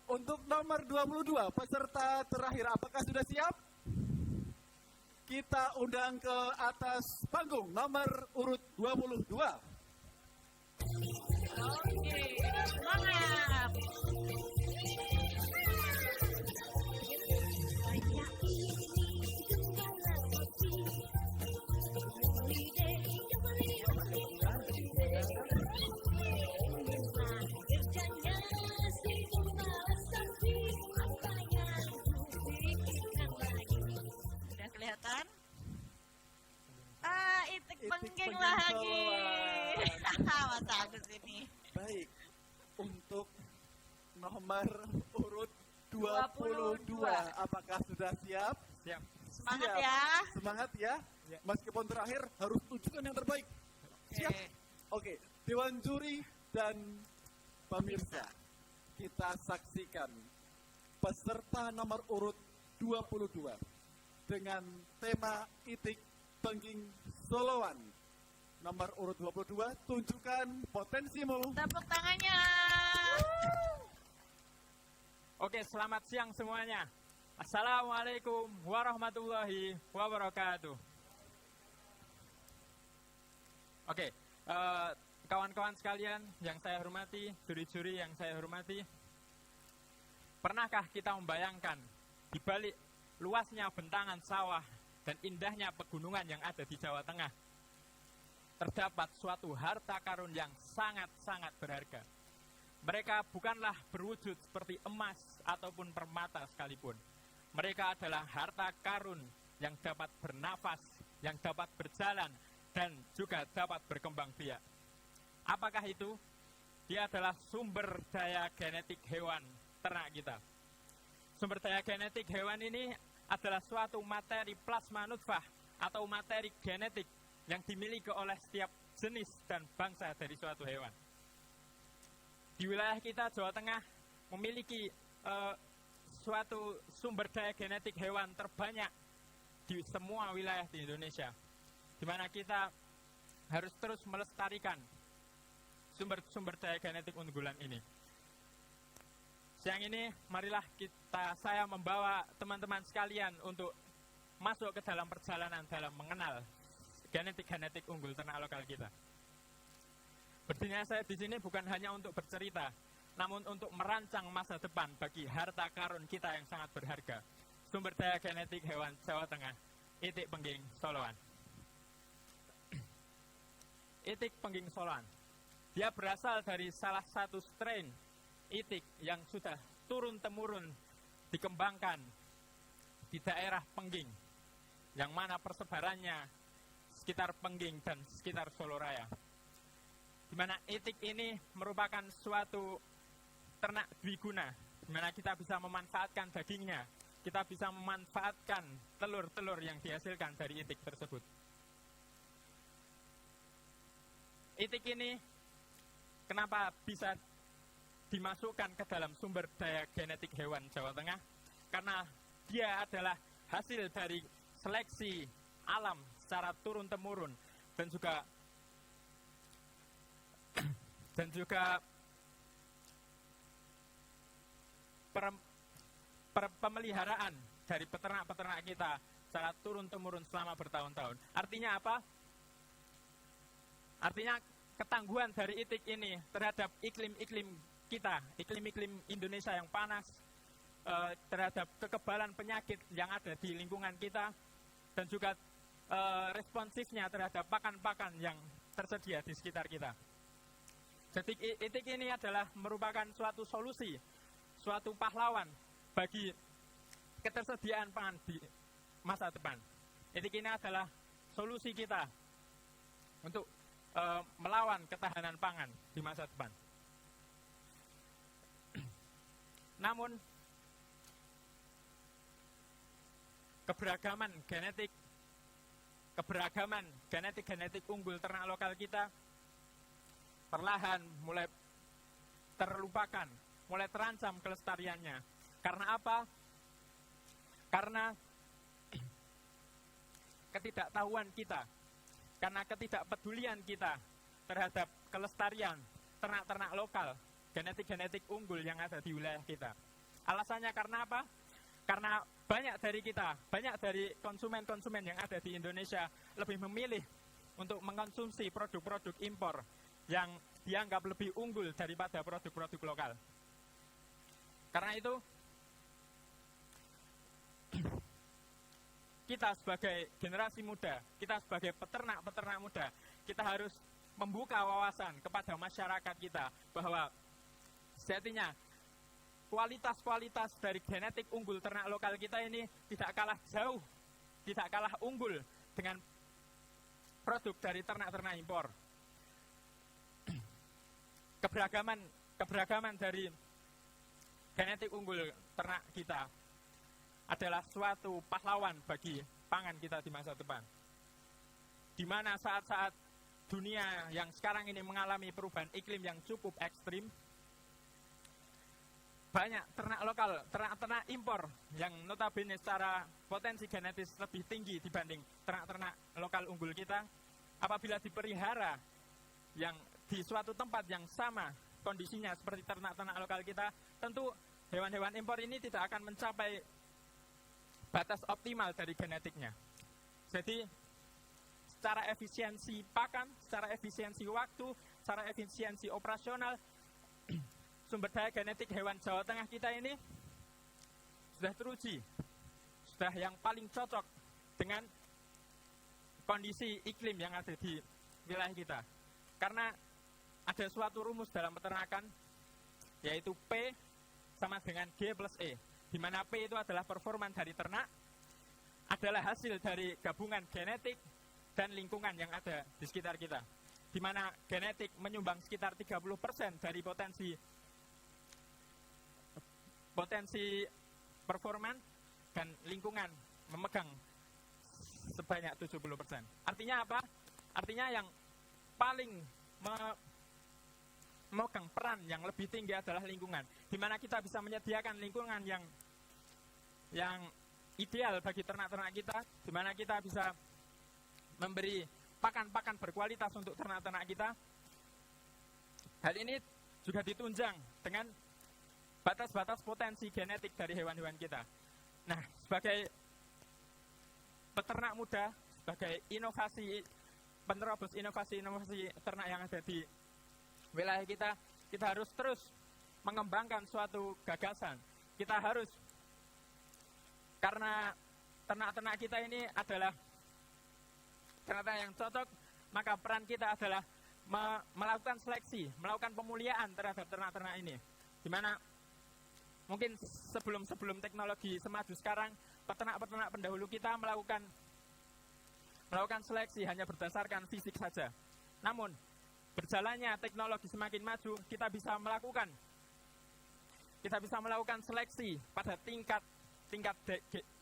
Untuk nomor 22, peserta terakhir, apakah sudah siap? Kita undang ke atas panggung nomor urut 22. Oke, semangat. Udah kelihatan? Itik pengging lagi. Mas Agus ini. Baik, untuk nomor urut 22, apakah sudah siap? Siap. Semangat Siap. ya. Semangat ya. Ya. Meskipun terakhir harus tunjukkan yang terbaik. Siap? Oke, Dewan Juri dan pemirsa, kita saksikan peserta nomor urut 22 dengan tema Itik Pengging Soloan. Nomor urut 22, tunjukkan potensimu. Tepuk tangannya. Oke, selamat siang semuanya. Assalamualaikum warahmatullahi wabarakatuh. Oke, kawan-kawan sekalian yang saya hormati, juri-juri yang saya hormati, pernahkah kita membayangkan di balik luasnya bentangan sawah dan indahnya pegunungan yang ada di Jawa Tengah, terdapat suatu harta karun yang sangat-sangat berharga. Mereka bukanlah berwujud seperti emas ataupun permata sekalipun. Mereka adalah harta karun yang dapat bernafas, yang dapat berjalan, dan juga dapat berkembang biak. Apakah itu? Dia adalah sumber daya genetik hewan ternak kita. Sumber daya genetik hewan ini adalah suatu materi plasma nutfah atau materi genetik yang dimiliki oleh setiap jenis dan bangsa dari suatu hewan. Di wilayah kita, Jawa Tengah, memiliki suatu sumber daya genetik hewan terbanyak di semua wilayah di Indonesia, di mana kita harus terus melestarikan sumber daya genetik unggulan ini. Siang ini, marilah saya membawa teman-teman sekalian untuk masuk ke dalam perjalanan dalam mengenal genetik unggul ternak lokal kita. Berdirinya saya di sini bukan hanya untuk bercerita, namun untuk merancang masa depan bagi harta karun kita yang sangat berharga, sumber daya genetik hewan Jawa Tengah, Itik Pengging Soloan. Itik Pengging Soloan, dia berasal dari salah satu strain itik yang sudah turun-temurun dikembangkan di daerah Pengging, yang mana persebarannya sekitar Pengging dan sekitar Solo Raya. Di mana itik ini merupakan suatu ternak dwiguna, di mana kita bisa memanfaatkan dagingnya, kita bisa memanfaatkan telur-telur yang dihasilkan dari itik tersebut. Itik ini kenapa bisa dimasukkan ke dalam sumber daya genetik hewan Jawa Tengah? Karena dia adalah hasil dari seleksi alam secara turun-temurun dan juga pemeliharaan dari peternak-peternak kita secara turun-temurun selama bertahun-tahun. Artinya apa? Artinya ketangguhan dari itik ini terhadap iklim-iklim kita, iklim-iklim Indonesia yang panas, terhadap kekebalan penyakit yang ada di lingkungan kita, dan juga responsifnya terhadap pakan-pakan yang tersedia di sekitar kita. Jadi itik ini adalah merupakan suatu solusi, suatu pahlawan bagi ketersediaan pangan di masa depan. Itik ini adalah solusi kita untuk melawan ketahanan pangan di masa depan. Namun, keberagaman genetik unggul ternak lokal kita perlahan mulai terlupakan, mulai terancam kelestariannya. Karena apa? Karena ketidaktahuan kita, karena ketidakpedulian kita terhadap kelestarian ternak-ternak lokal, genetik unggul yang ada di wilayah kita. Alasannya karena apa? Karena banyak dari konsumen-konsumen yang ada di Indonesia lebih memilih untuk mengkonsumsi produk-produk impor yang dianggap lebih unggul daripada produk-produk lokal. Karena itu, kita sebagai generasi muda, kita sebagai peternak-peternak muda, kita harus membuka wawasan kepada masyarakat kita bahwa sejatinya kualitas-kualitas dari genetik unggul ternak lokal kita ini tidak kalah jauh, tidak kalah unggul dengan produk dari ternak-ternak impor. Keberagaman dari genetik unggul ternak kita adalah suatu pahlawan bagi pangan kita di masa depan. Di mana saat-saat dunia yang sekarang ini mengalami perubahan iklim yang cukup ekstrim, banyak ternak lokal, ternak-ternak impor yang notabene secara potensi genetis lebih tinggi dibanding ternak-ternak lokal unggul kita, apabila dipelihara yang di suatu tempat yang sama kondisinya seperti ternak-ternak lokal kita, tentu hewan-hewan impor ini tidak akan mencapai batas optimal dari genetiknya. Jadi secara efisiensi pakan, secara efisiensi waktu, secara efisiensi operasional, sumber daya genetik hewan Jawa Tengah kita ini sudah teruji, sudah yang paling cocok dengan kondisi iklim yang ada di wilayah kita. Karena ada suatu rumus dalam peternakan, yaitu P sama dengan G plus E, di mana P itu adalah performa dari ternak, adalah hasil dari gabungan genetik dan lingkungan yang ada di sekitar kita, di mana genetik menyumbang sekitar 30% dari potensi performan, dan lingkungan memegang sebanyak 70%. Artinya apa? Artinya yang paling memegang peran yang lebih tinggi adalah lingkungan, di mana kita bisa menyediakan lingkungan yang ideal bagi ternak-ternak kita, di mana kita bisa memberi pakan-pakan berkualitas untuk ternak-ternak kita. Hal ini juga ditunjang dengan batas-batas potensi genetik dari hewan-hewan kita. Nah, sebagai peternak muda, sebagai penerobos inovasi ternak yang ada di wilayah kita, kita harus terus mengembangkan suatu gagasan. Kita harus, karena ternak-ternak kita ini adalah ternak yang cocok, maka peran kita adalah melakukan seleksi, melakukan pemuliaan terhadap ternak-ternak ini. Di mana mungkin sebelum teknologi semaju sekarang, peternak-peternak pendahulu kita melakukan seleksi hanya berdasarkan fisik saja. Namun, berjalannya teknologi semakin maju, kita bisa melakukan seleksi pada tingkat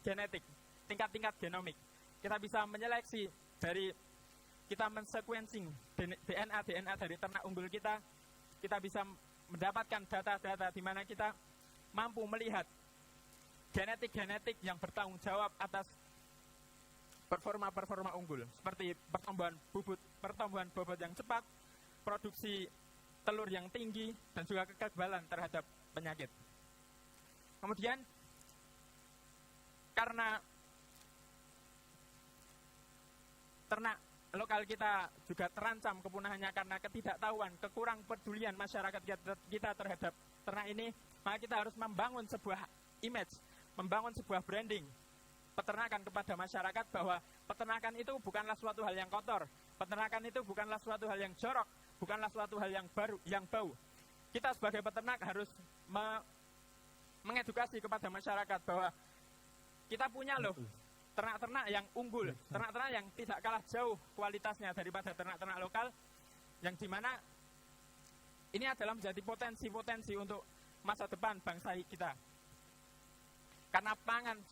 genetik, tingkat genomik. Kita bisa menyeleksi dari kita mensequencing DNA dari ternak unggul kita bisa mendapatkan data-data di mana kita mampu melihat genetik yang bertanggung jawab atas performa unggul, seperti pertumbuhan bobot yang cepat, produksi telur yang tinggi, dan juga kekebalan terhadap penyakit. Kemudian, karena ternak lokal kita juga terancam kepunahannya karena ketidaktahuan, kekurang pedulian masyarakat kita terhadap ternak ini, maka kita harus membangun sebuah image, membangun sebuah branding peternakan kepada masyarakat bahwa peternakan itu bukanlah suatu hal yang kotor, peternakan itu bukanlah suatu hal yang jorok, bukanlah suatu hal yang bau. Kita sebagai peternak harus mengedukasi kepada masyarakat bahwa kita punya loh ternak-ternak yang unggul, ternak-ternak yang tidak kalah jauh kualitasnya daripada ternak-ternak lokal, yang dimana ini adalah menjadi potensi untuk masa depan bangsa kita. Karena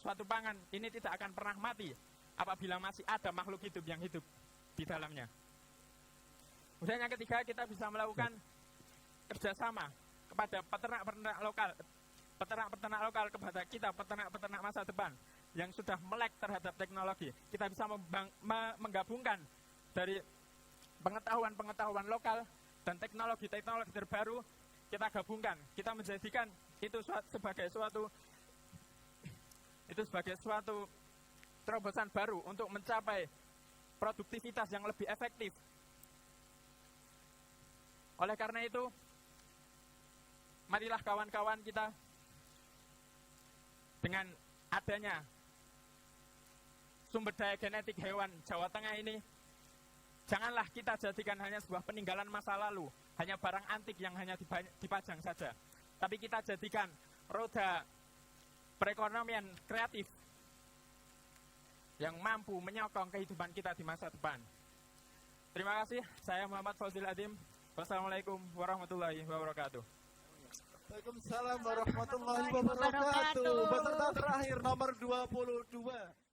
suatu pangan ini tidak akan pernah mati apabila masih ada makhluk hidup yang hidup di dalamnya. Kemudian yang ketiga, kita bisa melakukan kerjasama kepada peternak-peternak lokal kepada kita, peternak-peternak masa depan yang sudah melek terhadap teknologi. Kita bisa menggabungkan dari pengetahuan lokal dan teknologi terbaru kita gabungkan, kita menjadikan itu sebagai suatu terobosan baru untuk mencapai produktivitas yang lebih efektif. Oleh karena itu, marilah kawan-kawan kita dengan adanya sumber daya genetik hewan Jawa Tengah ini, janganlah kita jadikan hanya sebuah peninggalan masa lalu, hanya barang antik yang hanya dipajang saja. Tapi kita jadikan roda perekonomian kreatif yang mampu menyokong kehidupan kita di masa depan. Terima kasih, saya Muhammad Fauzil Adim. Wassalamualaikum warahmatullahi wabarakatuh. Waalaikumsalam warahmatullahi wabarakatuh. Peserta terakhir nomor 22.